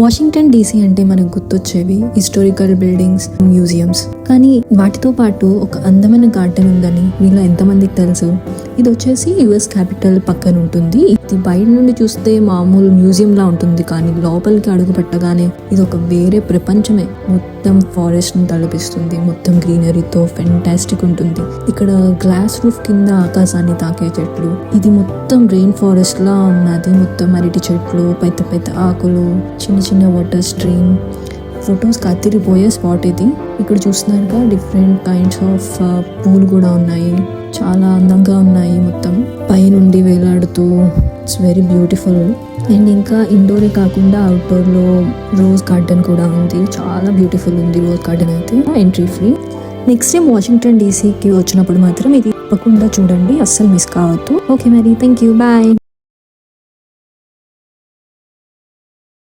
Washington DC అంటే మనకు గుర్తొచ్చేవి historical buildings, museums. కానీ వాటితో పాటు ఒక అందమైన గార్డెన్ ఉందని మీలో ఎంతమందికి తెలుసు? ఇది వచ్చేసి యుఎస్ క్యాపిటల్ పక్కన ఉంటుంది. ఇది బయట నుండి చూస్తే మామూలు మ్యూజియం లా ఉంటుంది, కానీ లోపలికి అడుగు పెట్టగానే ఇది ఒక వేరే ప్రపంచమే. మొత్తం ఫారెస్ట్ ని తలపిస్తుంది, మొత్తం గ్రీనరీతో ఫెంటాస్టిక్ ఉంటుంది. ఇక్కడ గ్లాస్ రూఫ్ కింద ఆకాశాన్ని తాకే చెట్లు, ఇది మొత్తం రెయిన్ ఫారెస్ట్ లా ఉన్నది. మొత్తం అరటి చెట్లు, పెద్ద పెద్ద ఆకులు, చిన్న చిన్న వాటర్ స్ట్రీమ్. ఫొటోస్కి అతిరిపోయే స్పాట్ ఇది. ఇక్కడ చూస్తున్నారుగా డిఫరెంట్ కైండ్స్ ఆఫ్ పూలు కూడా ఉన్నాయి, చాలా అందంగా ఉన్నాయి. మొత్తం పైనుండి వేలాడుతూ ఇట్స్ వెరీ బ్యూటిఫుల్. అండ్ ఇంకా ఇండోరే కాకుండా అవుట్డోర్లో రోజ్ గార్డెన్ కూడా ఉంది, చాలా బ్యూటిఫుల్ ఉంది రోజ్ గార్డెన్ అయితే. Entry free. Next time Washington డీసీకి వచ్చినప్పుడు మాత్రం ఇది తప్పకుండా చూడండి, అస్సలు మిస్ కావద్దు. ఓకే మరి, థ్యాంక్ యూ, బాయ్.